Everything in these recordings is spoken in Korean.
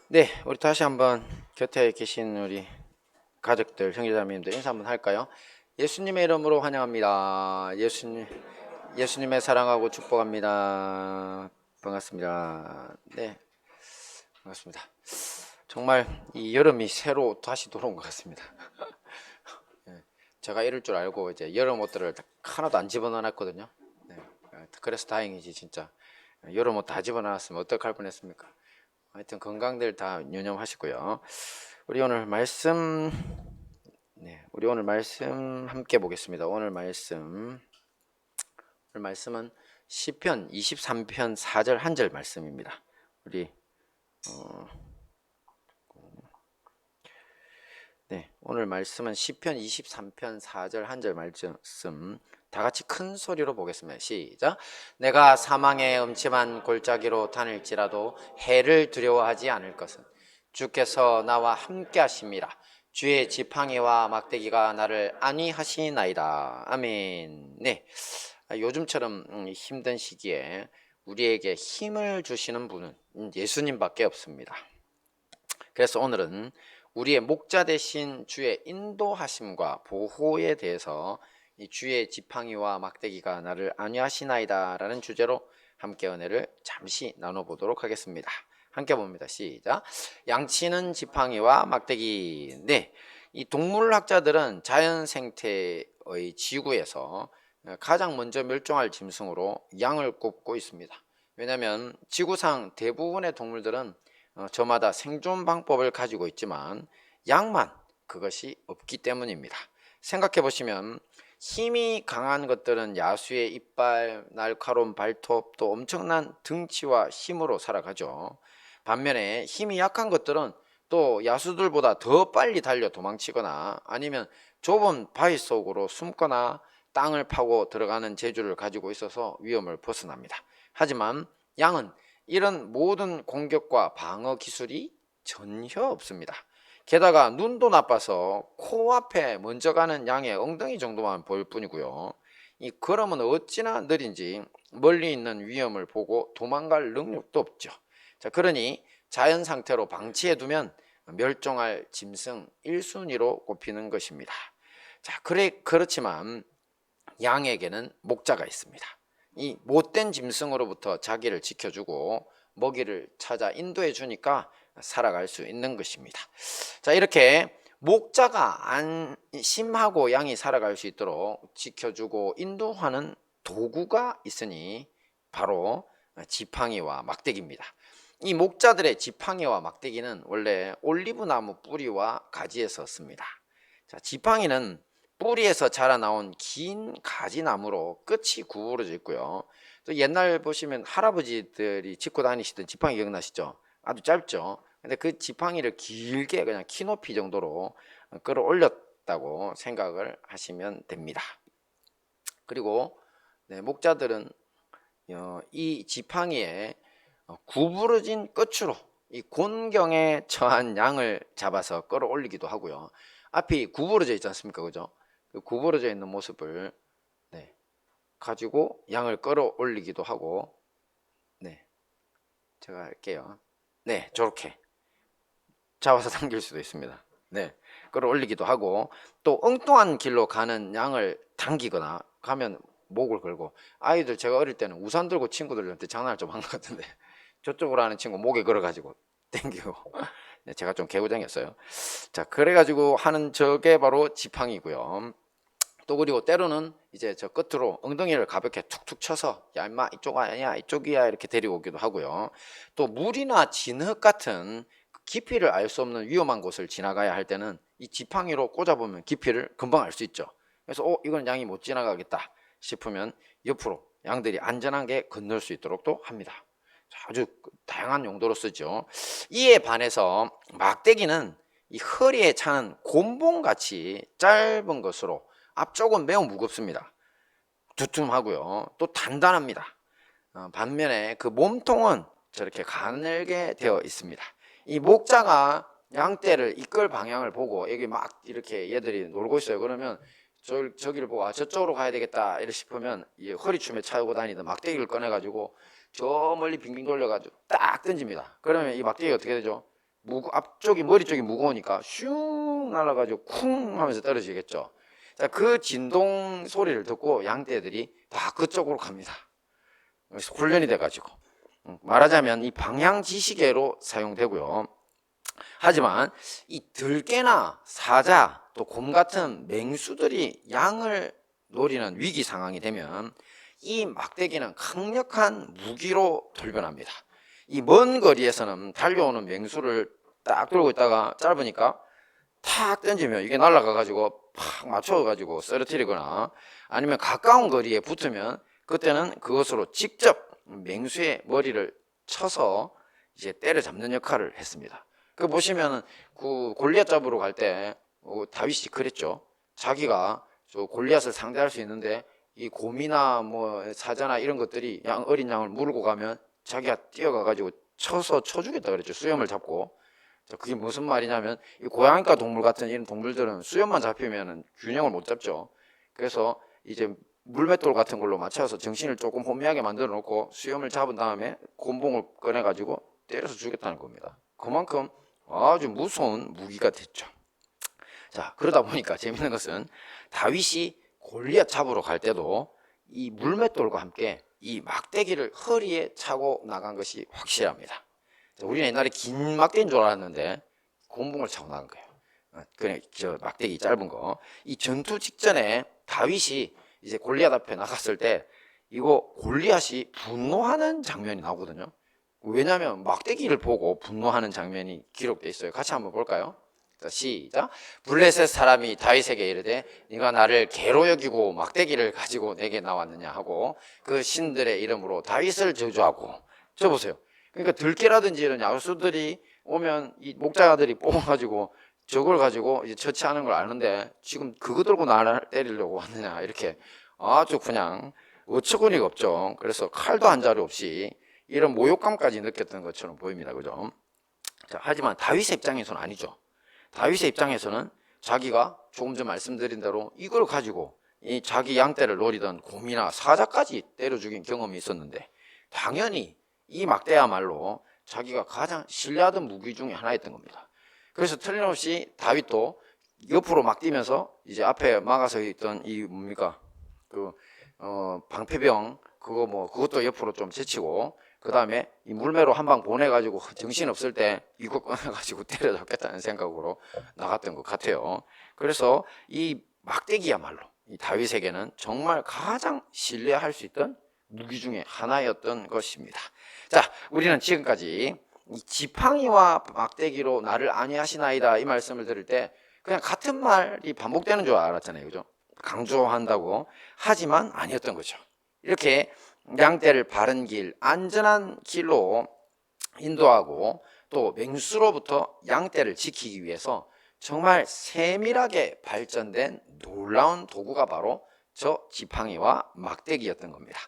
네, 우리 다시 한번 곁에 계신 우리 가족들, 형제자매님들 인사 한번 할까요? 예수님의 이름으로 환영합니다. 예수님의 사랑하고 축복합니다. 반갑습니다. 네, 반갑습니다. 정말 이 여름이 새로 다시 돌아온 것 같습니다. 예, 제가 이럴 줄 알고 이제 여름 옷들을 하나도 안 집어넣어놨거든요. 네, 그래서 다행이지 진짜. 여름 옷 다 집어넣었으면 어떡할 뻔했습니까? 하여튼 건강들 다 유념하시고요. 우리 오늘 말씀, 우리 오늘 말씀 함께 보겠습니다. 오늘 말씀은 시편 23편 4절 한 절 말씀입니다. 우리 오늘 말씀은 시편 23편 4절 한 절 말씀 다 같이 큰 소리로 보겠습니다. 시작. 내가 사망의 음침한 골짜기로 다닐지라도 해를 두려워하지 않을 것은 주께서 나와 함께 하심이라. 주의 지팡이와 막대기가 나를 안위하시나이다. 아멘. 네, 요즘처럼 힘든 시기에 우리에게 힘을 주시는 분은 예수님밖에 없습니다. 그래서 오늘은 우리의 목자 되신 주의 인도하심과 보호에 대해서 이 주의 지팡이와 막대기가 나를 안위하시나이다 라는 주제로 함께 은혜를 잠시 나눠보도록 하겠습니다. 함께 봅니다. 시작. 양치는 지팡이와 막대기. 네, 이 동물학자들은 자연 생태의 지구에서 가장 먼저 멸종할 짐승으로 양을 꼽고 있습니다. 왜냐하면 지구상 대부분의 동물들은 저마다 생존 방법을 가지고 있지만 양만 그것이 없기 때문입니다. 생각해 보시면 힘이 강한 것들은 야수의 이빨, 날카로운 발톱, 또 엄청난 등치와 힘으로 살아가죠. 반면에 힘이 약한 것들은 또 야수들보다 더 빨리 달려 도망치거나 아니면 좁은 바위 속으로 숨거나 땅을 파고 들어가는 재주를 가지고 있어서 위험을 벗어납니다. 하지만 양은 이런 모든 공격과 방어 기술이 전혀 없습니다. 게다가 눈도 나빠서 코앞에 먼저 가는 양의 엉덩이 정도만 보일 뿐이고요. 이 걸음은 어찌나 느린지 멀리 있는 위험을 보고 도망갈 능력도 없죠. 자, 그러니 자연 상태로 방치해두면 멸종할 짐승 1순위로 꼽히는 것입니다. 자, 그렇지만 양에게는 목자가 있습니다. 이 못된 짐승으로부터 자기를 지켜주고 먹이를 찾아 인도해 주니까 살아갈 수 있는 것입니다. 자, 이렇게 목자가 안심하고 양이 살아갈 수 있도록 지켜주고 인도하는 도구가 있으니 바로 지팡이와 막대기입니다. 이 목자들의 지팡이와 막대기는 원래 올리브나무 뿌리와 가지에서 씁니다. 자, 지팡이는 뿌리에서 자라나온 긴 가지나무로 끝이 구부러져 있고요. 또 옛날 보시면 할아버지들이 짚고 다니시던 지팡이 기억나시죠? 아주 짧죠. 근데 그 지팡이를 길게 그냥 키 높이 정도로 끌어올렸다고 생각을 하시면 됩니다. 그리고 목자들은 이 지팡이에 구부러진 끝으로 이 곤경에 처한 양을 잡아서 끌어올리기도 하고요. 앞이 구부러져 있지 않습니까? 그죠? 그 구부러져 있는 모습을 가지고 양을 끌어올리기도 하고, 제가 할게요. 저렇게 잡아서 당길 수도 있습니다. 끌어올리기도 하고, 또 엉뚱한 길로 가는 양을 당기거나 가면 목을 걸고, 아이들 제가 어릴 때는 우산 들고 친구들한테 장난을 좀 한 것 같은데 저쪽으로 하는 친구 목에 걸어가지고 당기고 제가 좀 개구장이었어요. 자, 그래가지고 하는 저게 바로 지팡이고요. 또 그리고 때로는 이제 저 끝으로 엉덩이를 가볍게 툭툭 쳐서 야 임마 이쪽 아니야 이쪽이야 이렇게 데리고 오기도 하고요. 또 물이나 진흙 같은 깊이를 알 수 없는 위험한 곳을 지나가야 할 때는 이 지팡이로 꽂아보면 깊이를 금방 알 수 있죠. 그래서 이건 양이 못 지나가겠다 싶으면 옆으로 양들이 안전하게 건널 수 있도록 또 합니다. 아주 다양한 용도로 쓰죠. 이에 반해서 막대기는 이 허리에 차는 곤봉같이 짧은 것으로 앞쪽은 매우 무겁습니다. 두툼하고요. 또 단단합니다. 반면에 그 몸통은 저렇게 가늘게 되어 있습니다. 이 목자가 양떼를 이끌 방향을 보고 여기 막 이렇게 얘들이 놀고 있어요. 그러면 저기를 보고 저쪽으로 가야 되겠다 이렇게 싶으면 이 허리춤에 차고 다니던 막대기를 꺼내가지고 저 멀리 빙빙 돌려가지고 딱 던집니다. 그러면 이 막대기가 어떻게 되죠? 앞쪽이 머리 쪽이 무거우니까 슝 날아가지고 쿵 하면서 떨어지겠죠. 자, 그 진동 소리를 듣고 양떼들이 다 그쪽으로 갑니다. 훈련이 돼가지고 말하자면 이 방향 지시계로 사용되고요. 하지만 이 들깨나 사자 또 곰 같은 맹수들이 양을 노리는 위기 상황이 되면 이 막대기는 강력한 무기로 돌변합니다. 이 먼 거리에서는 달려오는 맹수를 딱 들고 있다가 짧으니까 탁 던지면 이게 날아가 가지고 팍 맞춰 가지고 쓰러뜨리거나, 아니면 가까운 거리에 붙으면 그때는 그것으로 직접 맹수의 머리를 쳐서 이제 때려잡는 역할을 했습니다. 그 보시면은 그 골리앗 잡으러 갈 때 다윗이 그랬죠. 자기가 저 골리앗을 상대할 수 있는데 이 곰이나 뭐 사자나 이런 것들이 어린 양을 물고 가면 자기가 뛰어가 가지고 쳐서 쳐주겠다 그랬죠. 수염을 잡고. 그게 무슨 말이냐면 이 고양이과 동물 같은 이런 동물들은 수염만 잡히면 균형을 못 잡죠. 그래서 이제 물맷돌 같은 걸로 맞춰서 정신을 조금 혼미하게 만들어 놓고 수염을 잡은 다음에 곤봉을 꺼내 가지고 때려서 죽였다는 겁니다. 그만큼 아주 무서운 무기가 됐죠. 자, 그러다 보니까 재밌는 것은 다윗이 골리앗 잡으러 갈 때도 이 물맷돌과 함께 이 막대기를 허리에 차고 나간 것이 확실합니다. 우리는 옛날에 긴 막대기인 줄 알았는데 곤봉을 차고 나간 거예요. 그냥 저 막대기 짧은 거. 이 전투 직전에 다윗이 이제 골리앗 앞에 나갔을 때 이거 골리앗이 분노하는 장면이 나오거든요. 왜냐하면 막대기를 보고 분노하는 장면이 기록되어 있어요. 같이 한번 볼까요? 자, 시작. 블레셋 사람이 다윗에게 이르되 네가 나를 개로 여기고 막대기를 가지고 내게 나왔느냐 하고 그 신들의 이름으로 다윗을 저주하고. 저 보세요. 그러니까 들깨라든지 이런 야수들이 오면 이 목자들이 뽑아가지고 저걸 가지고 이제 처치하는 걸 아는데 지금 그거 들고 나를 때리려고 왔느냐, 이렇게 아주 그냥 어처구니가 없죠. 그래서 칼도 한 자루 없이 이런 모욕감까지 느꼈던 것처럼 보입니다. 그죠? 자, 하지만 다윗의 입장에서는 아니죠. 다윗의 입장에서는 자기가 조금 전 말씀드린 대로 이걸 가지고 이 자기 양떼를 노리던 곰이나 사자까지 때려 죽인 경험이 있었는데 당연히 이 막대야말로 자기가 가장 신뢰하던 무기 중에 하나였던 겁니다. 그래서 틀림없이 다윗도 옆으로 막 뛰면서 이제 앞에 막아서 있던 이 뭡니까 방패병 그것도 옆으로 좀 제치고, 그 다음에 이 물매로 한 방 보내가지고 정신 없을 때 이거 꺼내가지고 때려잡겠다는 생각으로 나갔던 것 같아요. 그래서 이 막대기야말로 이 다윗에게는 정말 가장 신뢰할 수 있던 무기 중에 하나였던 것입니다. 자, 우리는 지금까지 이 지팡이와 막대기로 나를 아니하시나이다 이 말씀을 들을 때 그냥 같은 말이 반복되는 줄 알았잖아요. 그죠? 강조한다고. 하지만 아니었던 거죠. 이렇게 양떼를 바른 길, 안전한 길로 인도하고 또 맹수로부터 양떼를 지키기 위해서 정말 세밀하게 발전된 놀라운 도구가 바로 저 지팡이와 막대기였던 겁니다.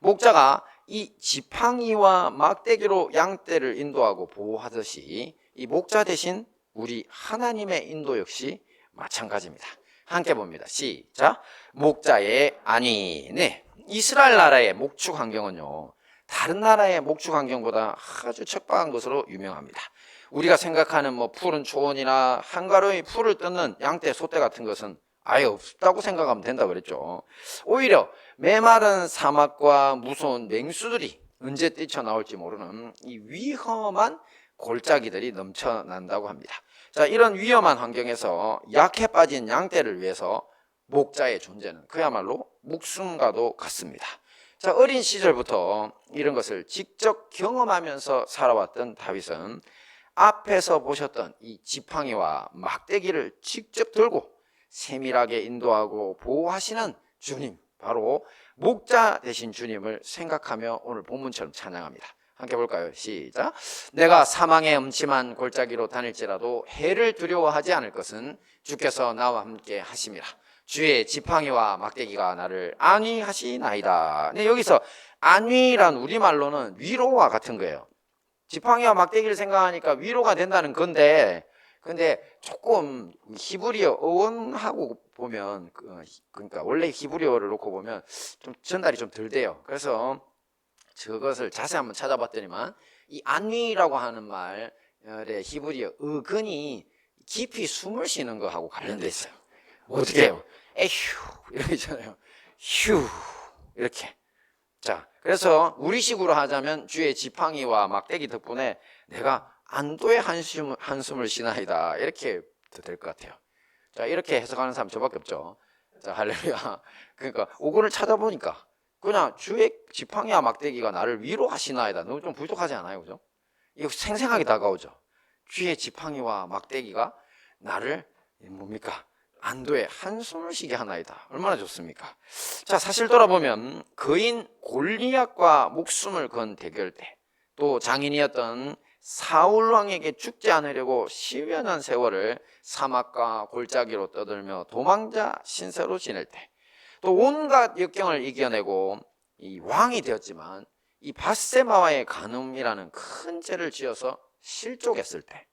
목자가 이 지팡이와 막대기로 양떼를 인도하고 보호하듯이 이 목자 대신 우리 하나님의 인도 역시 마찬가지입니다. 함께 봅니다. 시작. 목자의 안위. 네, 이스라엘 나라의 목축 환경은요, 다른 나라의 목축 환경보다 아주 척박한 것으로 유명합니다. 우리가 생각하는 푸른 초원이나 한가로이 풀을 뜯는 양떼, 소떼 같은 것은 아예 없다고 생각하면 된다 그랬죠. 오히려 메마른 사막과 무서운 맹수들이 언제 뛰쳐나올지 모르는 이 위험한 골짜기들이 넘쳐난다고 합니다. 자, 이런 위험한 환경에서 약해 빠진 양떼를 위해서 목자의 존재는 그야말로 목숨과도 같습니다. 자, 어린 시절부터 이런 것을 직접 경험하면서 살아왔던 다윗은 앞에서 보셨던 이 지팡이와 막대기를 직접 들고 세밀하게 인도하고 보호하시는 주님, 바로 목자 되신 주님을 생각하며 오늘 본문처럼 찬양합니다. 함께 볼까요? 시작. 내가 사망의 음침한 골짜기로 다닐지라도 해를 두려워하지 않을 것은 주께서 나와 함께 하심이라. 주의 지팡이와 막대기가 나를 안위하시나이다. 네, 여기서 안위란 우리말로는 위로와 같은 거예요. 지팡이와 막대기를 생각하니까 위로가 된다는 건데, 근데 조금 히브리어 어원하고 보면 그러니까 원래 히브리어를 놓고 보면 좀 전달이 좀 덜 돼요. 그래서 저것을 자세히 한번 찾아봤더니만 이 안위라고 하는 말, 히브리어 어근이 깊이 숨을 쉬는 거하고 관련돼 있어요. 어떻게 해요? 에휴 이렇게 있잖아요. 휴 이렇게. 자, 그래서 우리식으로 하자면 주의 지팡이와 막대기 덕분에 내가 안도의 한숨을 쉬나이다, 이렇게 될 것 같아요. 자, 이렇게 해석하는 사람 저밖에 없죠. 자, 할렐루야. 그러니까 오근을 찾아보니까 그냥 주의 지팡이와 막대기가 나를 위로하시나이다. 너무 좀 부족하지 않아요, 그죠? 이거 생생하게 다가오죠. 주의 지팡이와 막대기가 나를 뭡니까? 안도의 한숨을 쉬게 하나이다. 얼마나 좋습니까? 자, 사실 돌아보면 거인 골리앗과 목숨을 건 대결 때, 또 장인이었던 사울 왕에게 죽지 않으려고 10여 년 세월을 사막과 골짜기로 떠들며 도망자 신세로 지낼 때, 또 온갖 역경을 이겨내고 이 왕이 되었지만 이 밧세바와의 간음이라는 큰 죄를 지어서 실족했을 때,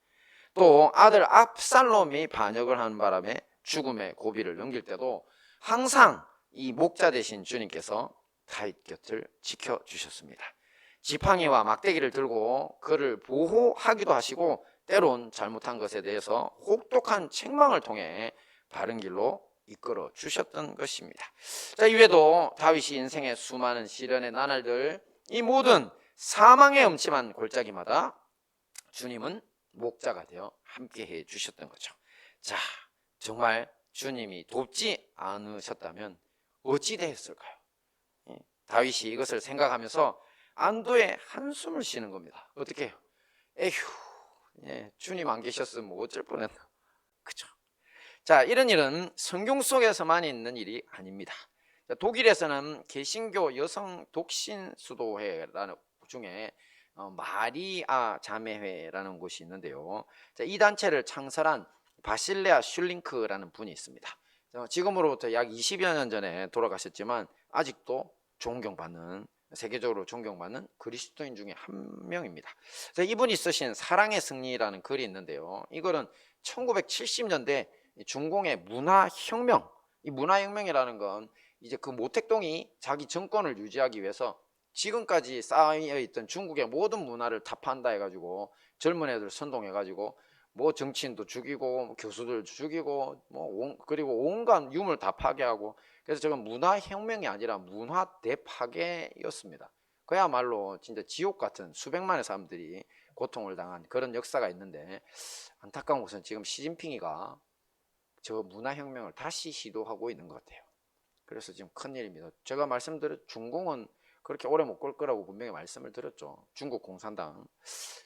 또 아들 압살롬이 반역을 하는 바람에 죽음의 고비를 넘길 때도 항상 이 목자 되신 주님께서 다윗 곁을 지켜주셨습니다. 지팡이와 막대기를 들고 그를 보호하기도 하시고 때론 잘못한 것에 대해서 혹독한 책망을 통해 바른 길로 이끌어 주셨던 것입니다. 자, 이외에도 다윗이 인생의 수많은 시련의 나날들, 이 모든 사망의 음침한 골짜기마다 주님은 목자가 되어 함께해 주셨던 거죠. 자, 정말 주님이 돕지 않으셨다면 어찌 되었을까요? 다윗이 이것을 생각하면서 안도의 한숨을 쉬는 겁니다. 어떻게 해요? 에휴, 주님 안 계셨으면 어쩔 뻔했나. 그죠? 자, 이런 일은 성경 속에서만 있는 일이 아닙니다. 독일에서는 개신교 여성 독신 수도회라는 중에 마리아 자매회라는 곳이 있는데요. 이 단체를 창설한 바실레아 슐링크라는 분이 있습니다. 지금으로부터 약 20여 년 전에 돌아가셨지만 아직도 존경받는, 세계적으로 존경받는 그리스도인 중에 한 명입니다. 이분이 쓰신 사랑의 승리라는 글이 있는데요. 이거는 1970년대 중공의 문화혁명, 이 문화혁명이라는 건 이제 그 모택동이 자기 정권을 유지하기 위해서 지금까지 쌓여있던 중국의 모든 문화를 타파한다 해가지고 젊은 애들 선동해가지고 뭐 정치인도 죽이고 뭐 교수들 죽이고 그리고 온갖 유물 다 파괴하고, 그래서 저건 문화혁명이 아니라 문화 대파괴였습니다. 그야말로 진짜 지옥 같은 수백만의 사람들이 고통을 당한 그런 역사가 있는데, 안타까운 것은 지금 시진핑이가 저 문화혁명을 다시 시도하고 있는 것 같아요. 그래서 지금 큰일입니다. 제가 말씀드린 중공은 그렇게 오래 못 걸 거라고 분명히 말씀을 드렸죠. 중국 공산당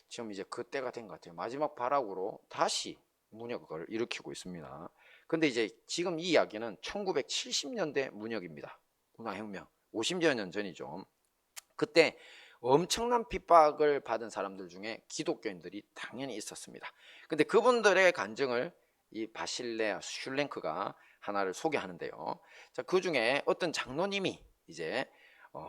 지금 이제 그때가 된 것 같아요. 마지막 발악으로 다시 문혁을 일으키고 있습니다. 근데 이제 지금 이 이야기는 1970년대 문혁입니다. 문화혁명 50여 년 전이죠. 그때 엄청난 핍박을 받은 사람들 중에 기독교인들이 당연히 있었습니다. 근데 그분들의 간증을 이 바실레아 슐랭크가 하나를 소개하는데요. 자, 그 중에 어떤 장로님이 이제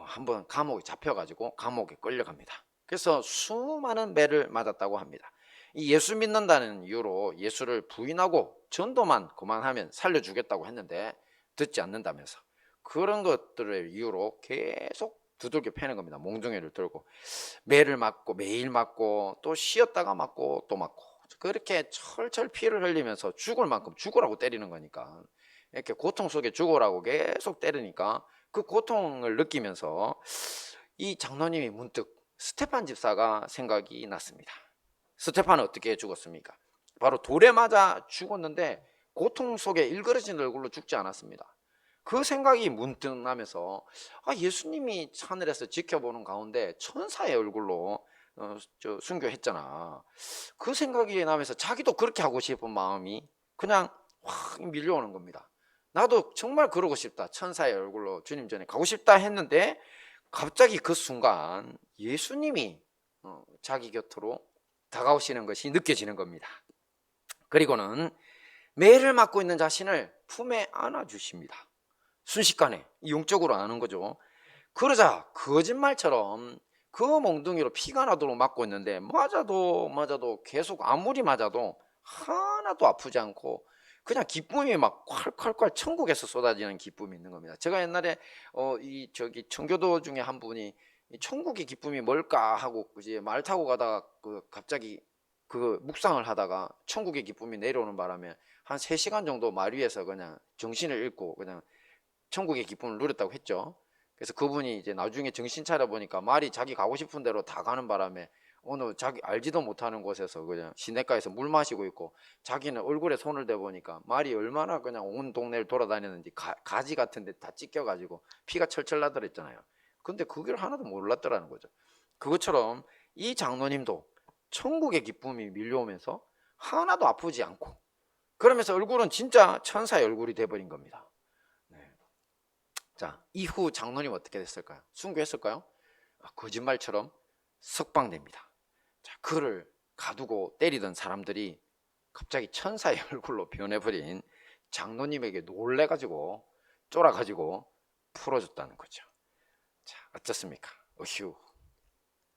한번 감옥에 잡혀가지고 감옥에 끌려갑니다. 그래서 수많은 매를 맞았다고 합니다. 이 예수 믿는다는 이유로 예수를 부인하고 전도만 그만하면 살려주겠다고 했는데 듣지 않는다면서 그런 것들을 이유로 계속 두들겨 패는 겁니다. 몽둥이를 들고 매를 맞고 매일 맞고 또 쉬었다가 맞고 또 맞고, 그렇게 철철 피를 흘리면서 죽을 만큼 죽으라고 때리는 거니까, 이렇게 고통 속에 죽으라고 계속 때리니까 그 고통을 느끼면서 이 장로님이 문득 스테판 집사가 생각이 났습니다. 스테판은 어떻게 죽었습니까? 바로 돌에 맞아 죽었는데 고통 속에 일그러진 얼굴로 죽지 않았습니다. 그 생각이 문득 나면서 예수님이 하늘에서 지켜보는 가운데 천사의 얼굴로 순교했잖아. 그 생각이 나면서 자기도 그렇게 하고 싶은 마음이 그냥 확 밀려오는 겁니다. 나도 정말 그러고 싶다, 천사의 얼굴로 주님 전에 가고 싶다 했는데 갑자기 그 순간 예수님이 자기 곁으로 다가오시는 것이 느껴지는 겁니다. 그리고는 매를 맞고 있는 자신을 품에 안아주십니다. 순식간에 영적으로 아는 거죠. 그러자 거짓말처럼 그 몽둥이로 피가 나도록 맞고 있는데 맞아도 계속 아무리 맞아도 하나도 아프지 않고 그냥 기쁨이 막 콸콸콸 천국에서 쏟아지는 기쁨이 있는 겁니다. 제가 옛날에 청교도 중에 한 분이 천국의 기쁨이 뭘까 하고 이제 말 타고 가다가 갑자기 그 묵상을 하다가 천국의 기쁨이 내려오는 바람에 한 3시간 정도 말 위에서 그냥 정신을 잃고 그냥 천국의 기쁨을 누렸다고 했죠. 그래서 그분이 이제 나중에 정신 차려 보니까 말이 자기 가고 싶은 대로 다 가는 바람에 어느 자기 알지도 못하는 곳에서 그냥 시냇가에서 물 마시고 있고, 자기는 얼굴에 손을 대보니까 말이 얼마나 그냥 온 동네를 돌아다녔는지 가지 같은 데 다 찢겨가지고 피가 철철 나더랬잖아요. 근데 그걸 하나도 몰랐더라는 거죠. 그것처럼 이 장로님도 천국의 기쁨이 밀려오면서 하나도 아프지 않고, 그러면서 얼굴은 진짜 천사의 얼굴이 돼버린 겁니다. 네. 자, 이후 장로님 어떻게 됐을까요? 순교했을까요? 거짓말처럼 석방됩니다. 자, 그를 가두고 때리던 사람들이 갑자기 천사의 얼굴로 변해버린 장로님에게 놀래가지고 쫄아가지고 풀어줬다는 거죠. 자, 어떻습니까? 어휴,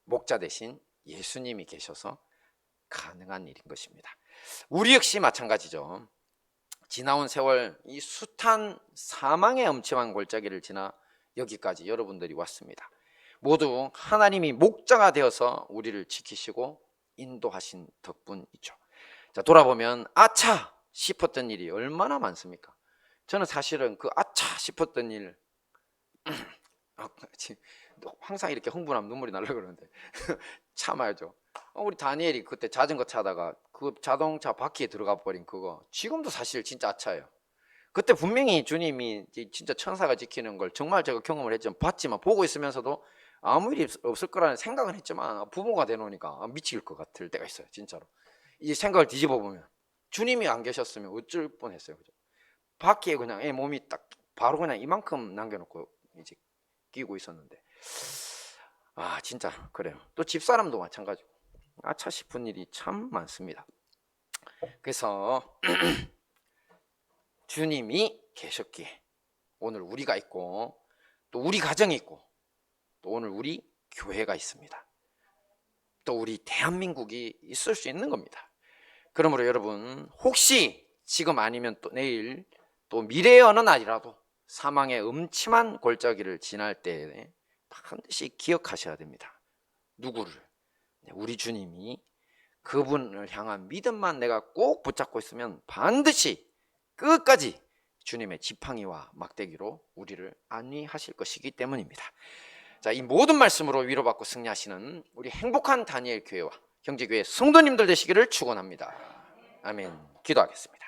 목자 대신 예수님이 계셔서 가능한 일인 것입니다. 우리 역시 마찬가지죠. 지나온 세월, 이 숱한 사망의 엄침한 골짜기를 지나 여기까지 여러분들이 왔습니다. 모두 하나님이 목자가 되어서 우리를 지키시고 인도하신 덕분이죠. 자, 돌아보면 아차 싶었던 일이 얼마나 많습니까? 저는 사실은 그 아차 싶었던 일 항상 이렇게 흥분하면 눈물이 나려고 그러는데 참아야죠. 우리 다니엘이 그때 자전거 타다가 그 자동차 바퀴에 들어가 버린 그거, 지금도 사실 진짜 아차예요. 그때 분명히 주님이 진짜 천사가 지키는 걸 정말 제가 경험을 했지만, 봤지만, 보고 있으면서도 아무 일이 없을 거라는 생각은 했지만 부모가 되놓으니까 미칠 것 같을 때가 있어요. 진짜로 이 생각을 뒤집어 보면 주님이 안 계셨으면 어쩔 뻔했어요. 그죠? 바퀴에 그냥 애 몸이 딱 바로 그냥 이만큼 남겨놓고 이제 끼고 있었는데, 진짜 그래요. 또 집사람도 마찬가지고 아차 싶은 일이 참 많습니다. 그래서 주님이 계셨기에 오늘 우리가 있고, 또 우리 가정이 있고, 또 오늘 우리 교회가 있습니다. 또 우리 대한민국이 있을 수 있는 겁니다. 그러므로 여러분, 혹시 지금 아니면 또 내일, 또 미래의 어느 날이라도 사망의 음침한 골짜기를 지날 때 반드시 기억하셔야 됩니다. 누구를? 우리 주님이, 그분을 향한 믿음만 내가 꼭 붙잡고 있으면 반드시 끝까지 주님의 지팡이와 막대기로 우리를 안위하실 것이기 때문입니다. 자, 이 모든 말씀으로 위로받고 승리하시는 우리 행복한 다니엘 교회와 형제교회 성도님들 되시기를 축원합니다. 아멘. 기도하겠습니다.